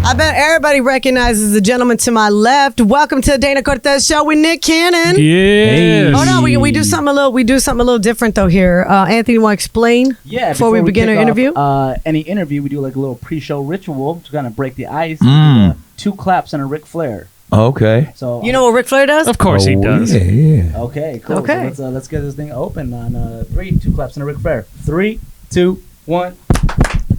I bet everybody recognizes the gentleman to my left. Welcome to the Dana Cortez show with Nick Cannon. Yeah. Oh no, we do something a little different though here. Anthony, you want to explain? Yeah. Before we begin our interview. Any interview, we do like a little pre-show ritual to kind of break the ice. 2 claps and a Ric Flair. Okay. So you know what Ric Flair does? Of course he does. Yeah. Okay. Cool. Okay. So let's get this thing open on 3. 2 claps and a Ric Flair. 3, 2, 1.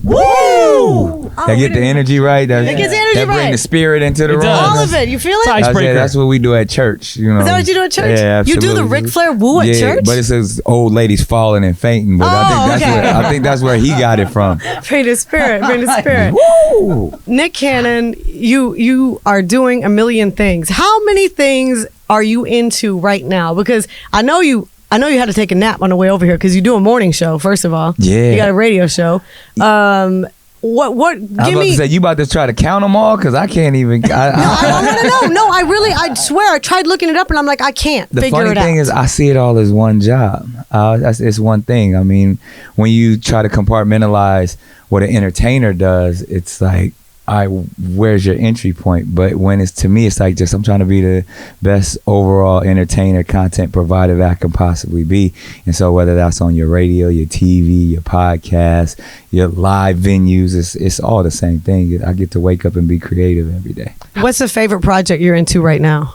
Woo! That get the energy right. That gets the energy that bring right. the spirit into the It room. does. All of it. You feel it? Icebreaker. That's what we do at church. You know. Is that what you do at church? Yeah, You absolutely. do the Ric Flair woo at church? But it says old ladies falling and fainting. But I think that's where he got it from. Bring the spirit. Bring the spirit. Woo! Nick Cannon, you are doing a million things. How many things are you into right now? Because I know you had to take a nap on the way over here because you do a morning show, first of all. Yeah. You got a radio show. What? I was about to say, you about to try to count them all? Because I can't even. No, I swear, I tried looking it up and I'm like, I can't The figure it out. funny thing is, I see it all as one job. It's one thing. I mean, when you try to compartmentalize what an entertainer does, it's like, where's your entry point? But when it's to me, it's like I'm trying to be the best overall entertainer, content provider that I can possibly be. And so whether that's on your radio, your TV, your podcast, your live venues, it's all the same thing. I get to wake up and be creative every day. What's the favorite project you're into right now?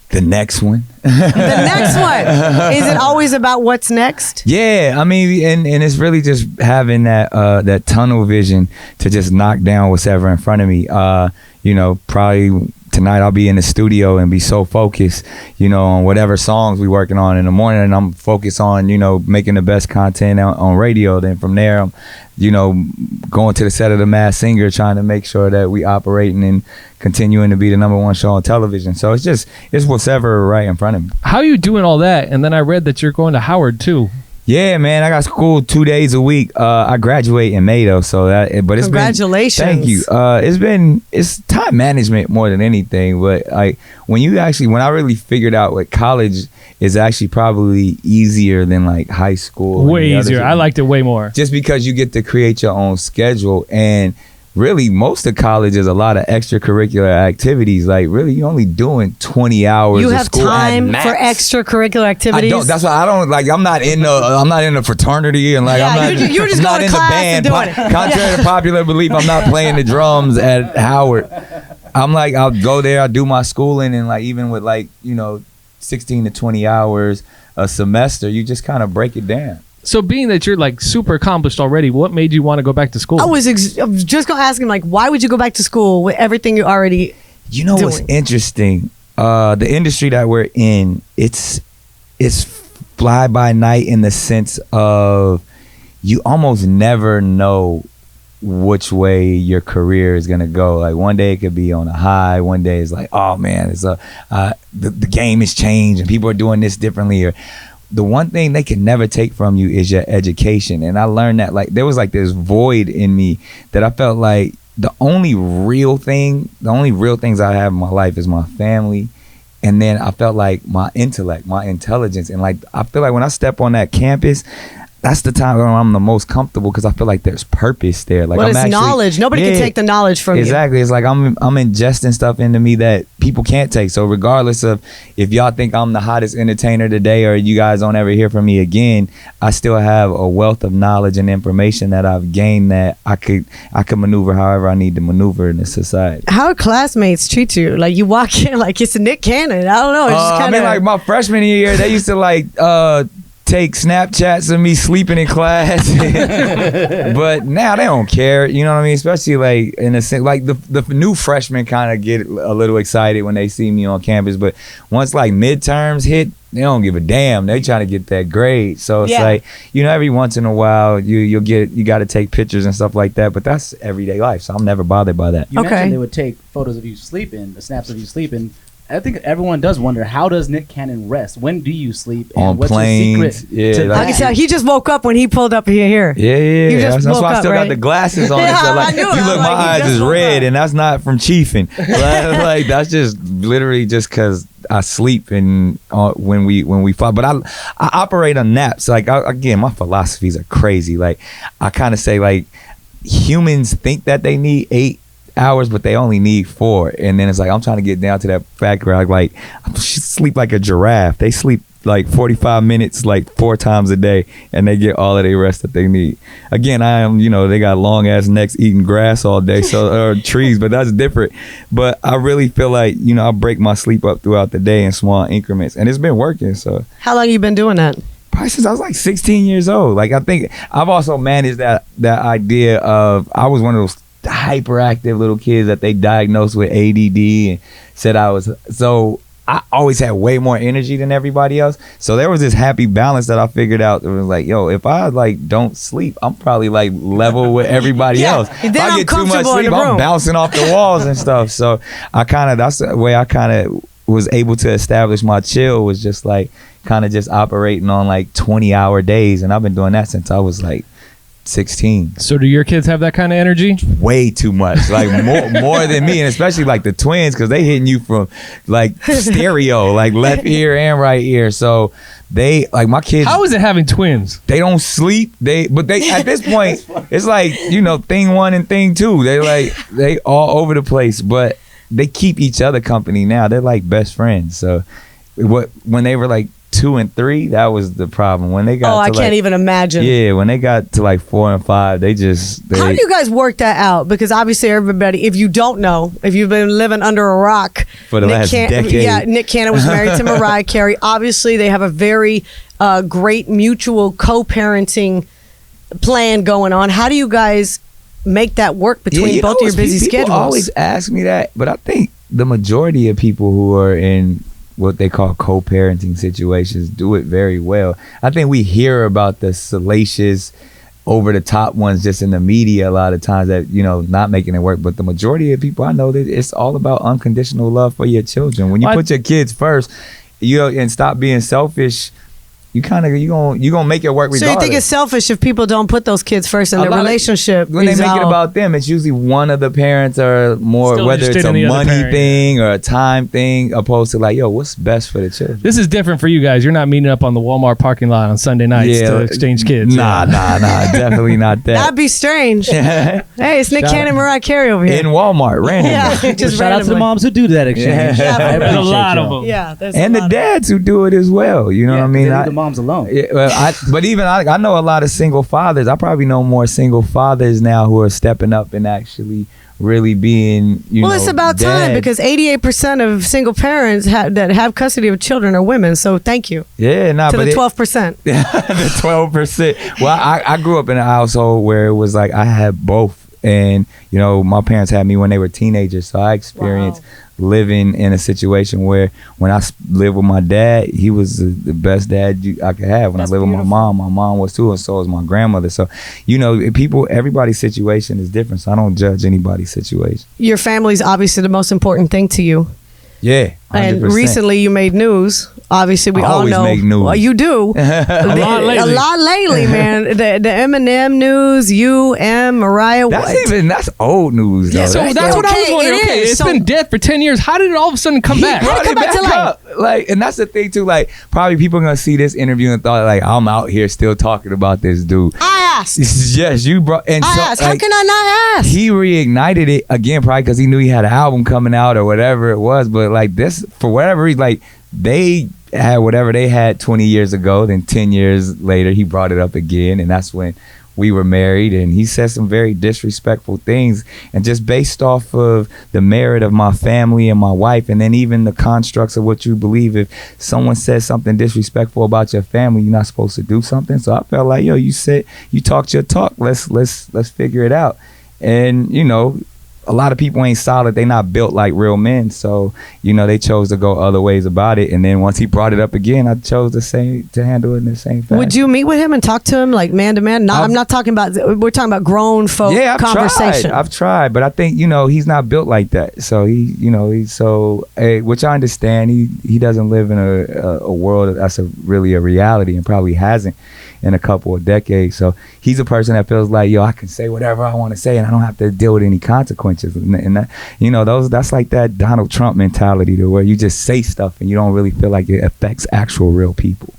The next one. The next one. Is it always about what's next? Yeah, I mean, and it's really just having that tunnel vision to just knock down what's ever in front of me. Probably tonight I'll be in the studio and be so focused, on whatever songs we working on in the morning, and I'm focused on, making the best content on radio. Then from there, I'm, going to the set of The Masked Singer, trying to make sure that we operating and continuing to be the #1 show on television. So it's whatever right in front of me. How are you doing all that? And then I read that you're going to Howard too. Yeah, man, I got school 2 days a week. I graduate in May though, but it's congratulations. Thank you. It's time management more than anything. But when I really figured out what college is actually probably easier than like high school. Way easier. I liked it way more. Just because you get to create your own schedule, and really most of college is a lot of extracurricular activities. Like really, you're only doing 20 hours. You of have school time at max. for extracurricular activities. I don't. That's why I don't like. I'm not in the fraternity, and like you're just I'm not going to in the class band. and doing it. Contrary to popular belief, I'm not playing the drums at Howard. I'm like, I'll go there, I'll do my schooling, and like even with 16 to 20 hours a semester, you just kind of break it down. So being that you're like super accomplished already, what made you want to go back to school? I was just going to ask him, like, why would you go back to school with everything you already doing? What's interesting? The industry that we're in, it's fly by night in the sense of you almost never know which way your career is gonna go. Like one day it could be on a high, one day it's like, oh man, the game has changed and people are doing this differently. Or the one thing they can never take from you is your education. And I learned that there was this void in me that I felt like the only real things I have in my life is my family. And then I felt like my intellect, my intelligence. And I feel like when I step on that campus, that's the time when I'm the most comfortable because I feel like there's purpose there. Like, well, I'm it's knowledge. Nobody can take the knowledge from you. Exactly. It's like I'm ingesting stuff into me that people can't take. So regardless of if y'all think I'm the hottest entertainer today or you guys don't ever hear from me again, I still have a wealth of knowledge and information that I've gained that I could maneuver however I need to maneuver in this society. How do classmates treat you? Like you walk in like it's a Nick Cannon. I don't know. It's just kinda... like my freshman year, they used to take Snapchats of me sleeping in class, but now they don't care. You know what I mean? Especially in a sense, the new freshmen kind of get a little excited when they see me on campus. But once midterms hit, they don't give a damn. They trying to get that grade. So it's every once in a while you got to take pictures and stuff like that. But that's everyday life, so I'm never bothered by that. You mentioned they would take photos of you sleeping, the snaps of you sleeping. I think everyone does wonder, how does Nick Cannon rest? When do you sleep? And on what's planes, your secret? yeah. I can tell he just woke up when he pulled up here. Yeah. That's why I still got the glasses on. Yeah, So you look, my eyes is red, and that's not from chiefing. That's just literally just because I sleep and when we fly. But I operate on naps. Again, my philosophies are crazy. I kind of say humans think that they need 8 hours, but they only need 4. And then it's like, I'm trying to get down to that fact where I sleep like a giraffe. They sleep like 45 minutes, like 4 times a day, and they get all of the rest that they need. Again, I am, they got long ass necks eating grass all day, or trees, but that's different. But I really feel like, I break my sleep up throughout the day in small increments, and it's been working. So how long you been doing that? Probably since I was like 16 years old. Like, I think I've also managed that idea of, I was one of those hyperactive little kids that they diagnosed with ADD and said I was, so I always had way more energy than everybody else. So there was this happy balance that I figured out. It was like, yo, if I don't sleep, I'm probably like level with everybody else. If I get too much sleep, I'm bouncing off the walls and stuff. So that's the way I kind of was able to establish my chill, was just like kind of just operating on like 20-hour days. And I've been doing that since I was like 16. So do your kids have that kind of energy? Way too much, like more than me, and especially like the twins, because they hitting you from like stereo, like left ear and right ear. So they, like, my kids. How is it having twins? They don't sleep. But at this point, it's like, thing 1 and thing 2. They all over the place, but they keep each other company now. They're like best friends. So when they were like 2 and 3, that was the problem. When they got I can't even imagine. Yeah, when they got to like 4 and 5, they how do you guys work that out? Because obviously everybody, if you don't know, if you've been living under a rock for the last decade. Nick Cannon was married to Mariah Carey. Obviously they have a very great mutual co-parenting plan going on. How do you guys make that work between both of your busy schedules? People always ask me that, but I think the majority of people who are in what they call co-parenting situations do it very well. I think we hear about the salacious, over the top ones just in the media a lot of times, that not making it work. But the majority of people I know, that it's all about unconditional love for your children. When you put your kids first, and stop being selfish, you gonna make it work regardless. So you think it's selfish if people don't put those kids first in their relationship? When they make it about them, it's usually one of the parents are more, still whether it's a money thing or a time thing, opposed to like, yo, what's best for the children? This is different for you guys. You're not meeting up on the Walmart parking lot on Sunday nights to exchange kids. Nah, definitely not that. That'd be strange. Hey, it's Nick Cannon and Mariah Carey over here. In Walmart, randomly. Yeah, just shout out to the moms who do that exchange. Yeah, there's a lot of them. Yeah, and the dads who do it as well. You know what I mean? The moms alone. But even I know a lot of single fathers. I probably know more single fathers now who are stepping up and actually really being, it's about time, because 88% of single parents that have custody of children are women. So thank you. Yeah, to the 12%. The 12%. Well, I grew up in a household where it was like I had both. And, my parents had me when they were teenagers. So I experienced living in a situation where when I lived with my dad, he was the best dad I could have. When I lived with my mom was too, and so was my grandmother. So, everybody's situation is different. So I don't judge anybody's situation. Your family's obviously the most important thing to you. Yeah. 100%. And recently you made news. Obviously, we all know. Make news. Well, you do. A lot lately, man. The Eminem news, Mariah. That's old news, though. Yeah, so that's what I was wondering. It's been dead for 10 years. How did it all of a sudden come back? How did it come back to life? Like, and that's the thing too. Like, probably people are gonna see this interview and thought, like, I'm out here still talking about this dude. I asked. Yes, you brought. And I asked. How can I not ask? He reignited it again, probably because he knew he had an album coming out or whatever it was. But like this, for whatever reason, like they had whatever they had 20 years ago. Then 10 years later, he brought it up again, and that's when we were married. And he said some very disrespectful things, and just based off of the merit of my family and my wife, and then even the constructs of what you believe. If someone says something disrespectful about your family, you're not supposed to do something. So I felt like, yo, you talked your talk. Let's figure it out. And a lot of people ain't solid. They not built like real men. So, they chose to go other ways about it. And then once he brought it up again, I chose to handle it in the same fashion. Would you meet with him and talk to him like man to man? No, I'm not talking about, we're talking about grown folk conversation. I've tried, but I think, he's not built like that. So which I understand. He doesn't live in a world that's really a reality, and probably hasn't in a couple of decades. So he's a person that feels like, yo, I can say whatever I want to say and I don't have to deal with any consequences. And that, that's like that Donald Trump mentality, to where you just say stuff and you don't really feel like it affects actual real people.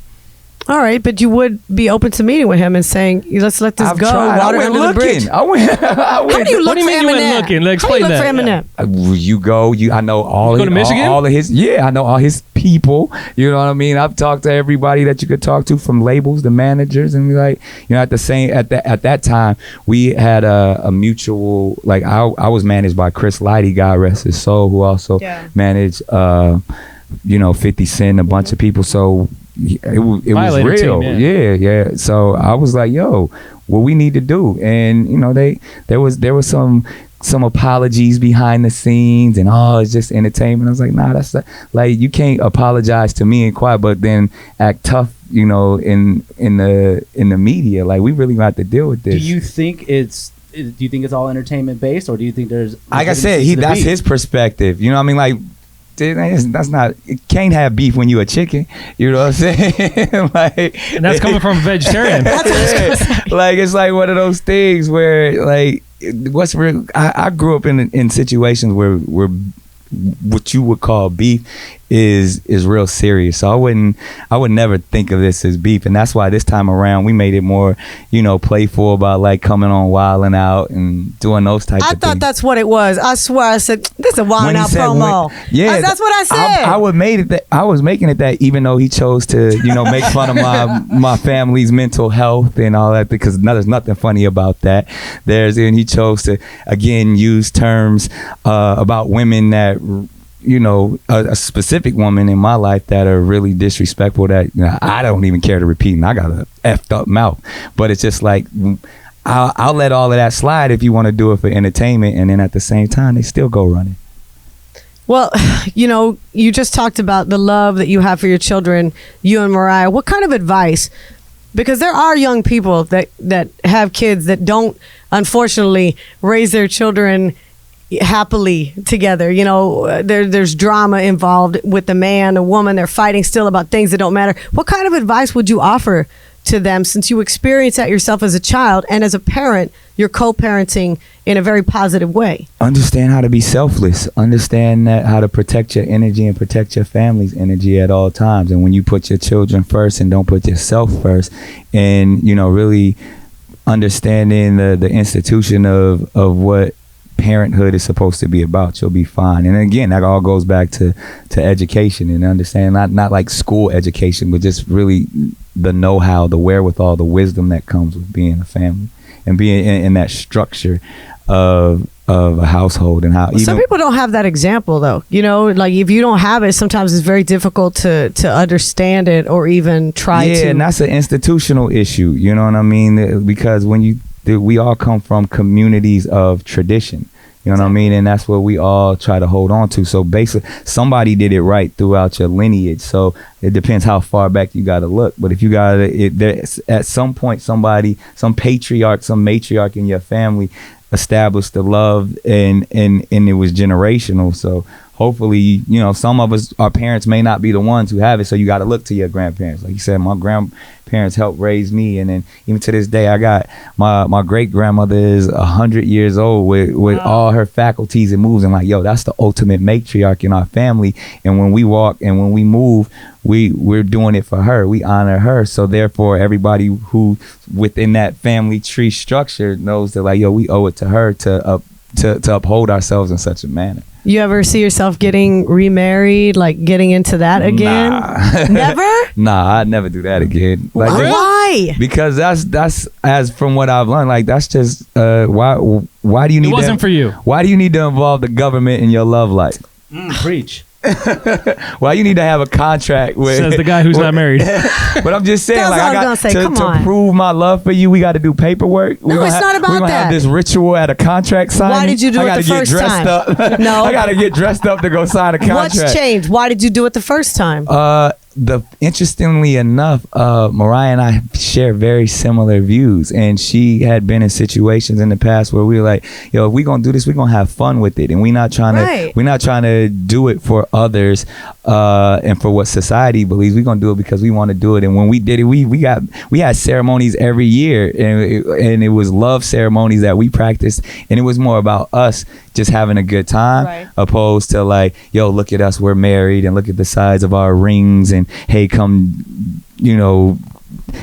All right, but you would be open to meeting with him and saying, let's let this go. Tried. Water I went under the bridge. I went. How do you look What do you for mean you went Eminem? looking? Like, How do you explain look that. for Eminem? You go. I know all. Go to Michigan? All of his. Yeah, I know all his people. You know what I mean. I've talked to everybody that you could talk to, from labels, the managers, and at that time we had a mutual. Like I was managed by Chris Lighty, God rest his soul, who also managed 50 Cent, a bunch of people. So it was real. Team, yeah. So I was like, yo, what we need to do, and there was some apologies behind the scenes, and it's just entertainment. I was like, nah, that's like, you can't apologize to me in quiet, but then act tough, in the media. Like, we really got to deal with this. Do you think it's all entertainment based, or do you think there's, like I said, that's his perspective. You know what I mean? Like, that's not, it can't have beef when you a chicken. You know what I'm saying? Like, and that's coming from a vegetarian. Like, it's like one of those things where, like, what's real. I grew up in situations where what you would call beef is real serious. So I would never think of this as beef, and that's why this time around we made it more, playful, about like coming on Wilding Out and doing those types of things. I thought that's what it was. I swear, I said, this is a Wilding Out promo. That's what I said. I was making it that, even though he chose to, make fun of my family's mental health and all that, because there's nothing funny about that. And he chose to, again, use terms about women that, a specific woman in my life that are really disrespectful, that I don't even care to repeat, and I got a effed up mouth. But it's just like, I'll let all of that slide if you want to do it for entertainment, and then at the same time they still go running. Well, you just talked about the love that you have for your children, you and Mariah. What kind of advice? Because there are young people that have kids that don't, unfortunately, raise their children happily together. There's drama involved with the man, a woman. They're fighting still about things that don't matter. What kind of advice would you offer to them, since you experienced that yourself as a child, and as a parent, you're co-parenting in a very positive way? Understand how to be selfless. Understand how to protect your energy and protect your family's energy at all times. And when you put your children first and don't put yourself first, and really understanding the institution of what parenthood is supposed to be about, you'll be fine. And again, that all goes back to education, and understand not like school education, but just really the know-how, the wherewithal, the wisdom that comes with being a family and being in that structure of a household. And how some people don't have that example, though. Like, if you don't have it, sometimes it's very difficult to understand it or even try to. Yeah, and that's an institutional issue. You know what I mean? Because we all come from communities of tradition. You know what I mean? And that's what we all try to hold on to. So basically, somebody did it right throughout your lineage. So it depends how far back you got to look. But if you got at some point, somebody, some patriarch, some matriarch in your family established the love, and it was generational. So hopefully, some of us, our parents may not be the ones who have it. So you got to look to your grandparents. Like you said, my grandparents helped raise me. And then even to this day, I got my great grandmother is 100 years old with all her faculties and moves. And like, yo, that's the ultimate matriarch in our family. And when we walk and when we move, we're doing it for her. We honor her. So therefore, everybody who within that family tree structure knows that, like, yo, we owe it to her to uphold ourselves in such a manner. You ever see yourself getting remarried, like getting into that again? Nah. Never? Nah, I'd never do that again. Like, why? Because that's as from what I've learned, like, that's just why do you need? It wasn't for you. Why do you need to involve the government in your love life? Preach. Why you need to have a contract with? Says the guy who's not married. But I'm just saying, that's like, I got to prove my love for you. We got to do paperwork. No, it's not about that. We're gonna have this ritual at a contract signing. Why did you do it the first time? No, I got to get dressed up to go sign a contract. What's changed? Why did you do it the first time? Interestingly enough, Mariah and I share very similar views, and she had been in situations in the past where we were like, yo, if we gonna do this, we gonna have fun with it, and we're not trying to do it for others and for what society believes. We're gonna do it because we want to do it. And when we did it, we had ceremonies every year, and it was love ceremonies that we practiced, and it was more about us just having a good time, opposed to like, yo, look at us, we're married, and look at the size of our rings, and hey, come you know,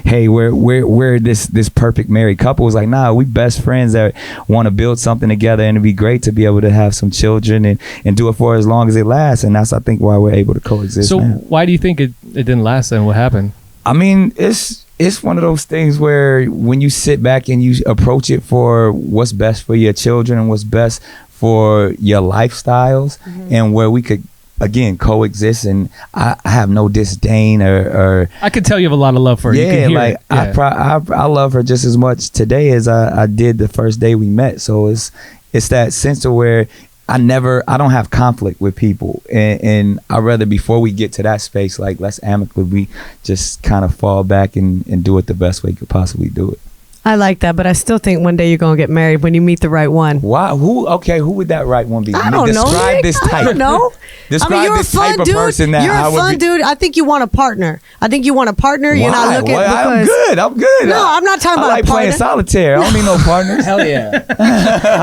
hey, we're this perfect married couple. It's like, nah, we best friends that want to build something together, and it'd be great to be able to have some children and do it for as long as it lasts. And that's, I think, why we're able to coexist. So now. why do you think it didn't last then? What happened? I mean, it's one of those things where when you sit back and you approach it for what's best for your children and what's best for your lifestyles, and where we could, again, coexist, and I have no disdain or I could tell you have a lot of love for her. You can hear like it. Yeah. I love her just as much today as I did the first day we met. So it's that sense of where I don't have conflict with people, and I'd rather, before we get to that space, like, let's amicably just kind of fall back and do it the best way you could possibly do it. I like that, but I still think one day you're gonna get married when you meet the right one. Why? Who would that right one be? I don't know. Describe this type. I don't know. Describe you're this a fun type dude. of person that you're I a would fun be. dude. I think you want a partner. You're not looking I'm because good. No, I'm not talking I about like a partner. playing solitaire. I don't need no partners. Hell yeah.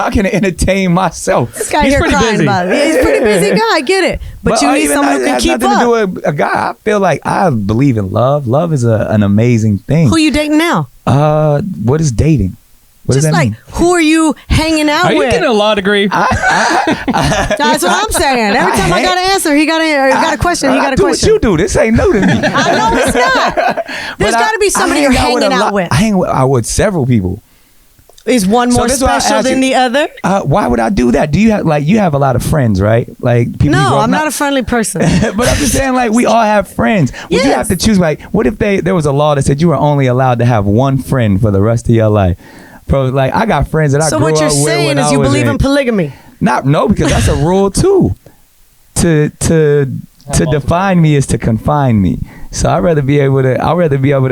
I can entertain myself. This guy He's here pretty crying busy. about it. Yeah, he's a pretty busy guy. I get it, but you need even someone who that can has keep nothing up. to do with a guy. I feel like I believe in love. Love is an amazing thing. Who you dating now? What is dating? What does Just that like, mean? who are you hanging out Are you with? getting a law degree? That's what I'm saying. Every time I got an answer, he got a question. He got a do question. what you do. This ain't new to me. I know it's not. There's got to be somebody you're hanging out with. I hang with several people. Is one So more this is why I special asked than you- the other? Why would I do that? Do you have a lot of friends, right? Like people. No, I'm not a friendly person. But I'm just saying, like, we all have friends. Would you Yes. have to choose? Like, what if there was a law that said you were only allowed to have one friend for the rest of your life? Bro, like, I got friends that I So grew what you're up with saying when is I you was believe in polygamy. No, because that's a rule too. To define me is to confine me. So I'd rather be able to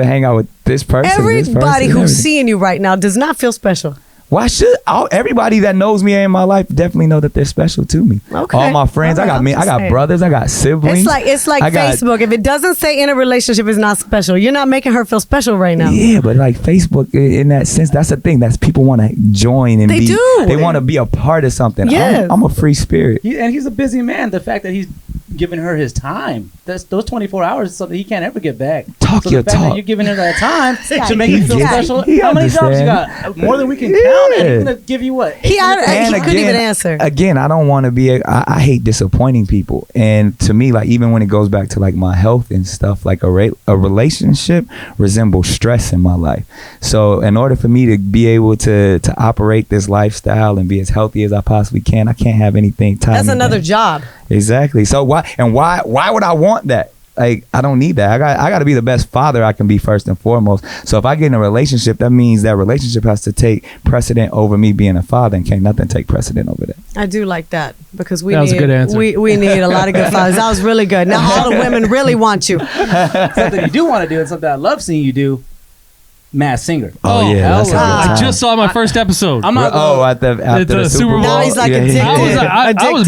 hang out with this person. Everybody who's everything. seeing you right now does not feel special. Why should everybody that knows me in my life definitely know that they're special to me? Okay. All my friends, All right, I'm I just got saying. brothers, I got siblings. It's like I got- Facebook. If it doesn't say in a relationship is not special, you're not making her feel special right now. Yeah, but like Facebook, in that sense, that's the thing. That's people want to join and They be. do. They want to be a part of something. Yes. I'm a free spirit. And he's a busy man. The fact that he's giving her his time, those 24 hours is something he can't ever get back. Talk so your the fact talk. that you're giving her that time guy, to make you feel he special. he How many jobs you understand. got? More than we can count. And he's gonna give you what? He And couldn't even answer. Again, I don't want to be. I hate disappointing people, and to me, like, even when it goes back to like my health and stuff, like a relationship resembles stress in my life. So, in order for me to be able to operate this lifestyle and be as healthy as I possibly can, I can't have anything tied. That's me another down. job. Exactly. So why would I want that? Like, I don't need that. I got to be the best father I can be first and foremost. So if I get in a relationship, that means that relationship has to take precedent over me being a father, and can't nothing take precedent over that. I do like that because That was a good answer. We need a lot of good fathers. That was really good. Now all the women really want you. Something you do want to do, and something I love seeing you do. Masked Singer. Oh, yeah, that's a good I I time. just saw my first episode. I'm not. After the Super Bowl. Now he's like Yeah, addicted. I was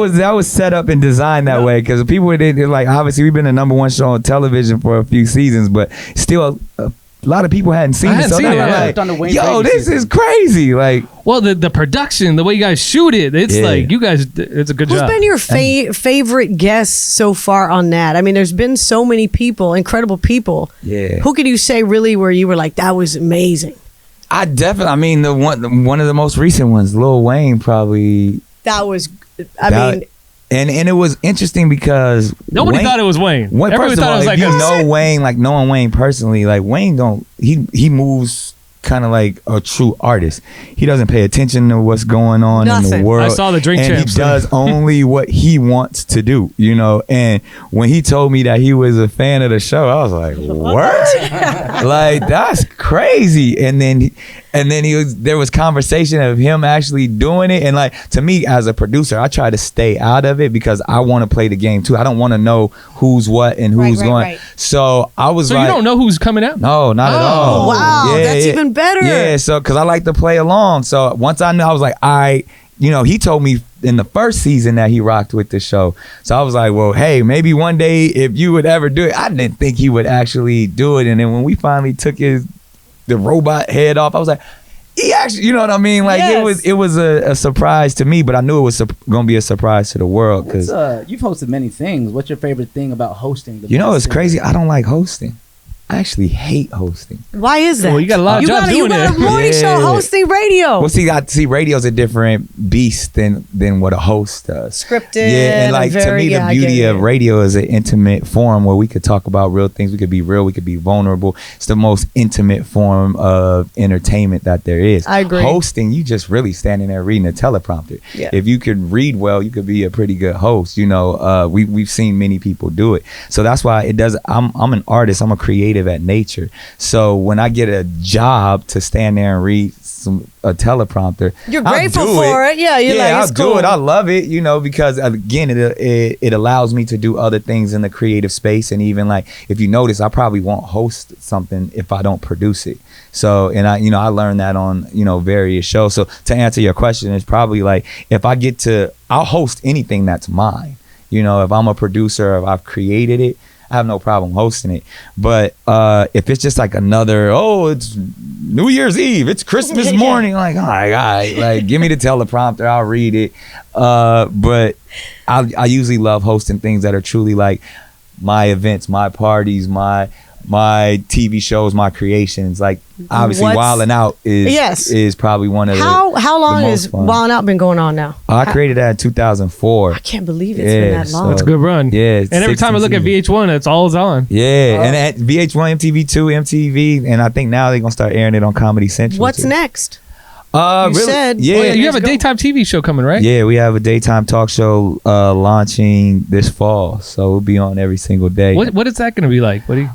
Addicted. that was set up and designed that way because people didn't, like, obviously we've been the number one show on television for a few seasons, but still a lot of people hadn't seen I it. hadn't So seen they it, were yeah. like, On the Wayne yo, Brady this season. is crazy. Like, well, the production, the way you guys shoot it, it's Yeah. like you guys. It's a good Who's job. been your favorite guest so far on that? I mean, there's been so many people, incredible people. yeah. Who could you say really where you were like, that was amazing? I mean, one of the most recent ones, Lil Wayne, probably. That was, And it was interesting because Nobody thought it was Wayne. Everybody Everybody thought thought it was if like you a- know Wayne, like knowing Wayne personally, like Wayne he moves kind of like a true artist. He doesn't pay attention to what's going on in Nothing. the world. I saw the Drink and Champs he does only what he wants to do, you know. And when he told me that he was a fan of the show, I was like, what? Like, that's crazy. And then there was conversation of him actually doing it, and like, to me as a producer, I try to stay out of it because I want to play the game too. I don't want to know who's what and who's going. right. So I was So like, you don't know who's coming out? no, not at all. Wow, that's even better. Yeah, so because I like to play along. So once I knew, I was like, he told me in the first season that he rocked with the show. So I was like, well, hey, maybe one day if you would ever do it. I didn't think he would actually do it. And then when we finally took the robot head off, I was like, he actually, you know what I mean? Like it was a surprise to me, but I knew it was going to be a surprise to the world because you've hosted many things. What's your favorite thing about hosting? You know, it's crazy. I don't like hosting. I actually hate hosting. Why is that? Well, you got a lot of jobs doing it. You got a morning show hosting radio. Well, see, radio's a different beast than what a host does. Scripted. Yeah, and like to me, the beauty of radio is an intimate forum where we could talk about real things. We could be real. We could be vulnerable. It's the most intimate form of entertainment that there is. I agree. Hosting, you just really standing there reading a teleprompter. Yeah. If you could read well, you could be a pretty good host. You know, we've seen many people do it. So that's why it does. I'm an artist. I'm a creative at nature. So when I get a job to stand there and read a teleprompter, you're grateful for it. Yeah, you're like, it's I'll cool. do it. I love it, you know, because again, it allows me to do other things in the creative space. And even like, if you notice, I probably won't host something if I don't produce it. So, and I learned that on, various shows. So to answer your question, it's probably like, I'll host anything that's mine. You know, if I'm a producer, if I've created it, I have no problem hosting it. But if it's just like another, it's New Year's Eve, it's Christmas morning, like, all right, like give me the teleprompter, I'll read it. But I usually love hosting things that are truly like my events, my parties, my TV shows, my creations. Like obviously Wildin' Out is probably one of how long has Wildin' Out been going on now? I created that in 2004. I can't believe it's been that long. It's a good run. Yeah. And every time I look at VH1, it's always on. Yeah. And at VH1, MTV2, MTV, and I think now they're gonna start airing it on Comedy Central. What's next? You said, you have a daytime TV show coming, right? Yeah, we have a daytime talk show launching this fall, so we'll be on every single day. What is that going to be like? What do you?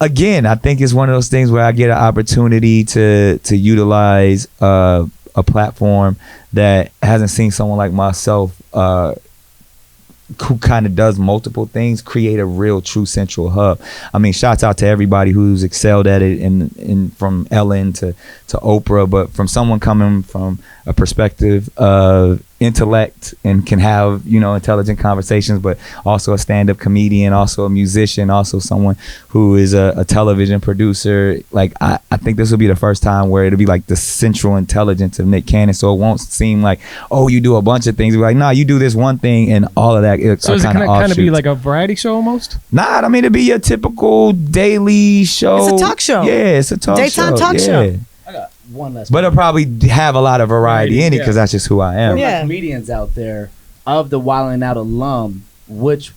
Again, I think it's one of those things where I get an opportunity to utilize a platform that hasn't seen someone like myself who kind of does multiple things, create a real true central hub. I mean, shouts out to everybody who's excelled at it, and from Ellen to Oprah, but from someone coming from a perspective of intellect and can have intelligent conversations, but also a stand-up comedian, also a musician, also someone who is a television producer. Like I think this will be the first time where it'll be like the central intelligence of Nick Cannon, so it won't seem like, you do a bunch of things. We're like, nah, you do this one thing, and all of that. So is it kind of be like a variety show almost? Nah, I mean, it'd be your typical daily show. It's a talk show. Yeah, it's a talk daytime show. talk show. I got one last. But it'll probably have a lot of variety in it because that's just who I am. For my comedians out there, of the Wildin' Out alum, which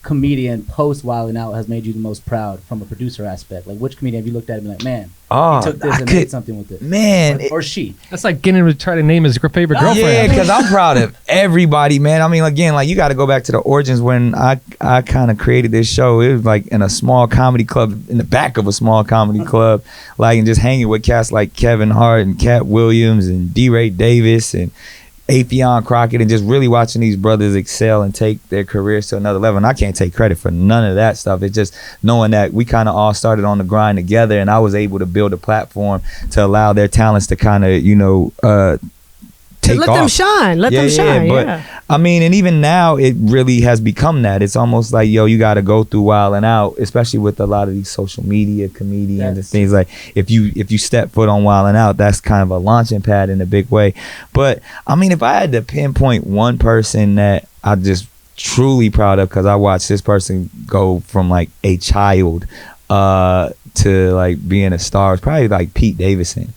comedian post Wildin' Out has made you the most proud from a producer aspect? Like, which comedian have you looked at and been like, man, he took this and made something with it? Man. Or she. That's like getting him to try to name his favorite girlfriend. Yeah, because I'm proud of everybody, man. I mean, again, like you got to go back to the origins when I kind of created this show. It was like in a small comedy club, in the back of a small comedy club, like, and just hanging with cats like Kevin Hart and Cat Williams and D. Ray Davis and Afion Crockett, and just really watching these brothers excel and take their careers to another level. And I can't take credit for none of that stuff. It's just knowing that we kind of all started on the grind together, and I was able to build a platform to allow their talents to kind of, take let off. them shine. Let them shine. But I mean, and even now it really has become that. It's almost like, you got to go through Wildin' Out, especially with a lot of these social media comedians and things like. If you step foot on Wildin' Out, that's kind of a launching pad in a big way. But I mean, if I had to pinpoint one person that I just truly proud of, because I watched this person go from like a child to like being a star, it's probably like Pete Davidson,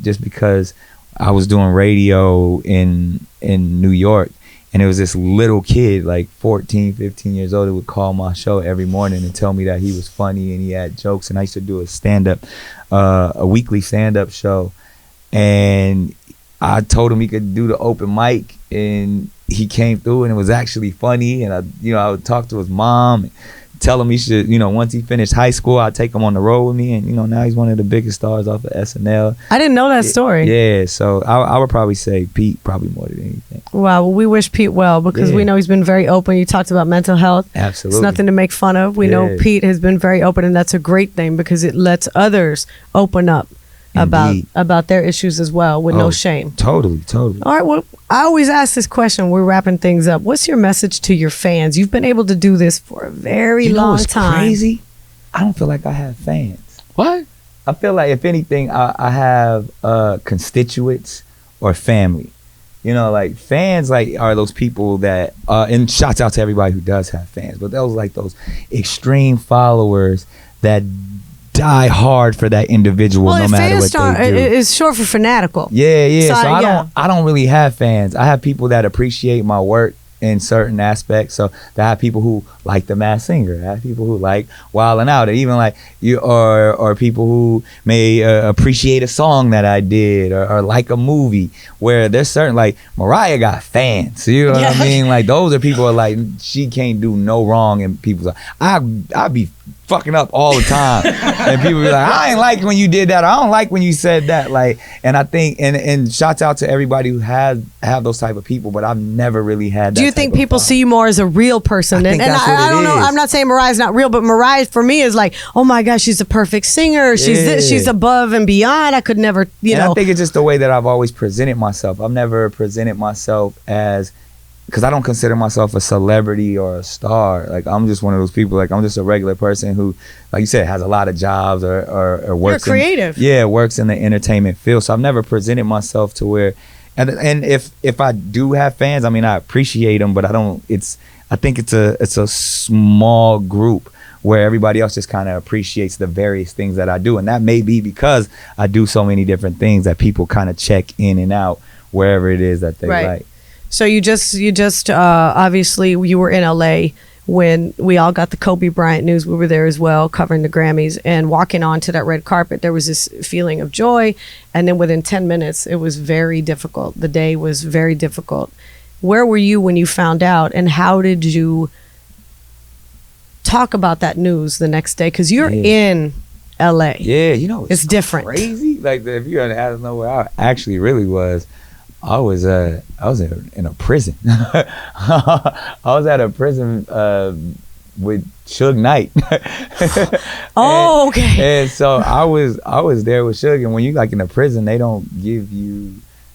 just because I was doing radio in New York, and it was this little kid, like 14, 15 years old, who would call my show every morning and tell me that he was funny and he had jokes. And I used to do a weekly stand-up show, and I told him he could do the open mic, and he came through, and it was actually funny. And I would talk to his mom and tell him he should, once he finished high school, I'd take him on the road with me, and now he's one of the biggest stars off of SNL. I didn't know that story. Yeah, so I would probably say Pete, probably more than anything. Wow, well, we wish Pete well, because we know he's been very open. You talked about mental health. Absolutely. It's nothing to make fun of. We know Pete has been very open, and that's a great thing, because it lets others open up about their issues as well, with no shame. Totally. All right, well, I always ask this question. We're wrapping things up. What's your message to your fans? You've been able to do this for a very long time. Crazy? I don't feel like I have fans. What? I feel like if anything, I have constituents or family. You know, like fans like are those people that and shouts out to everybody who does have fans, but those like those extreme followers that die hard for that individual no matter what they do. It's short for fanatical. Yeah. So I don't really have fans. I have people that appreciate my work in certain aspects. So I have people who like The Masked Singer. I have people who like Wildin' Out, or even like you, or people who may appreciate a song that I did, or like a movie. Where there's certain, like Mariah got fans. You know what I mean? Like those are people who are like, she can't do no wrong, and people's like, I be fucking up all the time, and people be like, I ain't like when you did that, or I don't like when you said that. Like, and I think, and shouts out to everybody who have those type of people, but I've never really had that. Do you think people see you more as a real person? I don't know. I'm not saying Mariah's not real, but Mariah for me is like, oh my gosh, she's a perfect singer. She's above and beyond. I could never, you know. I think it's just the way that I've always presented myself. I've never presented myself as, because I don't consider myself a celebrity or a star. Like, I'm just one of those people. Like, I'm just a regular person who, like you said, has a lot of jobs or works. You're creative. Works in the entertainment field. So I've never presented myself to where, and if I do have fans, I mean, I appreciate them, but I think it's a small group where everybody else just kind of appreciates the various things that I do. And that may be because I do so many different things that people kind of check in and out wherever it is that they like. So you just obviously you were in LA when we all got the Kobe Bryant news. We were there as well, covering the Grammys, and walking onto that red carpet, there was this feeling of joy. And then within 10 minutes, it was very difficult. The day was very difficult. Where were you when you found out, and how did you talk about that news the next day? Because you're in LA. Yeah, you know, it's different. Crazy. Like, if you had to know where I actually really was, I was in a prison. I was at a prison with Suge Knight. Okay. And so I was there with Suge, and when you like in a prison, they don't give you,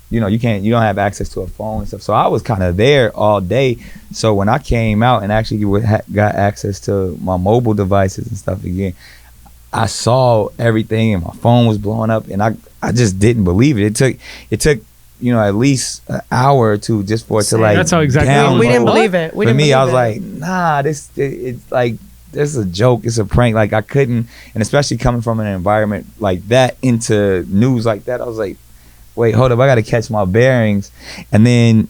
you don't have access to a phone and stuff. So I was kind of there all day. So when I came out and actually got access to my mobile devices and stuff again, I saw everything, and my phone was blowing up, and I just didn't believe it. It took at least an hour or two just for it to like. That's how exactly. We didn't believe it. For me, I was like, nah, it's like, this is a joke. It's a prank. Like, I couldn't, and especially coming from an environment like that into news like that, I was like, wait, hold up, I got to catch my bearings. And then,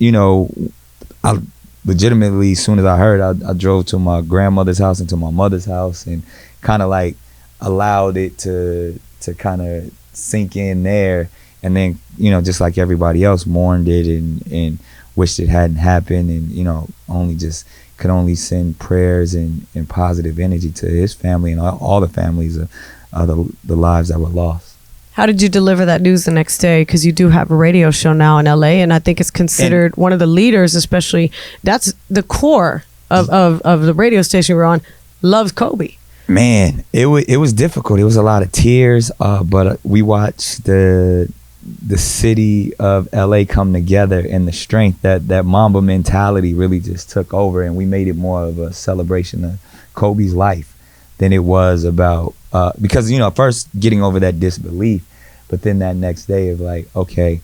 I legitimately, as soon as I heard, I drove to my grandmother's house and to my mother's house, and kind of like allowed it to kind of sink in there. And then, just like everybody else, mourned it and wished it hadn't happened, and, could only send prayers and positive energy to his family and all the families of the lives that were lost. How did you deliver that news the next day? Because you do have a radio show now in LA, and I think it's considered one of the leaders, especially, that's the core of the radio station we're on, loves Kobe. Man, it was difficult. It was a lot of tears, but we watched the city of LA come together, and the strength that Mamba mentality really just took over, and we made it more of a celebration of Kobe's life than it was about because first getting over that disbelief, but then that next day of like, okay,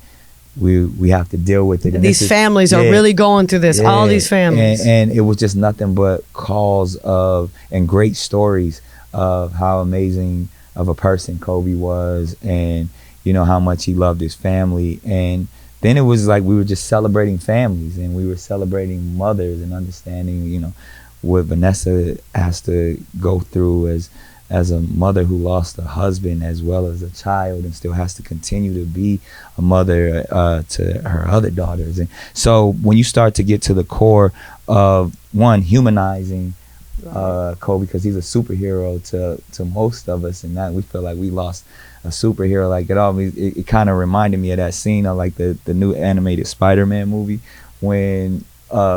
we have to deal with it. And these families are really going through this. All these families, and it was just nothing but calls of and great stories of how amazing of a person Kobe was, and how much he loved his family. And then it was like we were just celebrating families, and we were celebrating mothers, and understanding what Vanessa has to go through as a mother who lost a husband as well as a child, and still has to continue to be a mother to her other daughters. And so when you start to get to the core of one, humanizing Kobe, because he's a superhero to most of us, and that we feel like we lost a superhero. Like it kind of reminded me of that scene of like the new animated Spider-Man movie when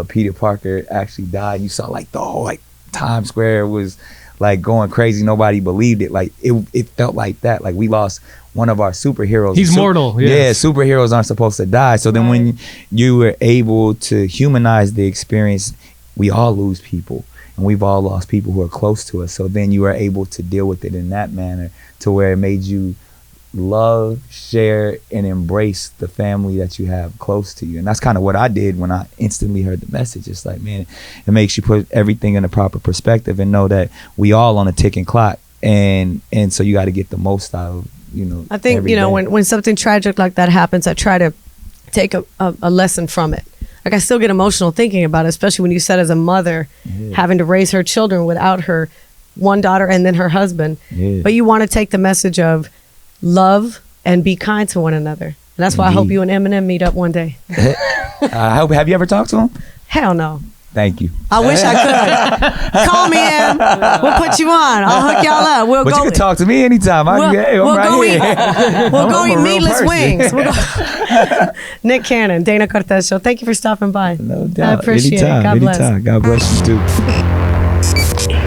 Peter Parker actually died. You saw like the whole Times Square was like going crazy. Nobody believed it. Like it felt like that. Like we lost one of our superheroes. He's mortal. Yes. Yeah, superheroes aren't supposed to die. So then when you were able to humanize the experience, we all lose people. and we've all lost people who are close to us. So then you are able to deal with it in that manner, to where it made you love, share, and embrace the family that you have close to you. And that's kind of what I did when I instantly heard the message. It's like, man, it makes you put everything in a proper perspective and know that we all on a ticking clock, and so you got to get the most out of, I think, when something tragic like that happens, I try to take a lesson from it. Like, I still get emotional thinking about it, especially when you said, as a mother, having to raise her children without her one daughter and then her husband. But you want to take the message of love and be kind to one another. And that's why I hope you and Eminem meet up one day. Have you ever talked to him? Hell no. Thank you. I wish I could. Call me, Em. We'll put you on. I'll hook y'all up. But you can talk to me anytime. We'll go eat I'm a real meatless person. wings. Nick Cannon, Dana Cortez Show. Thank you for stopping by. No doubt. I appreciate it. God bless. God bless you too.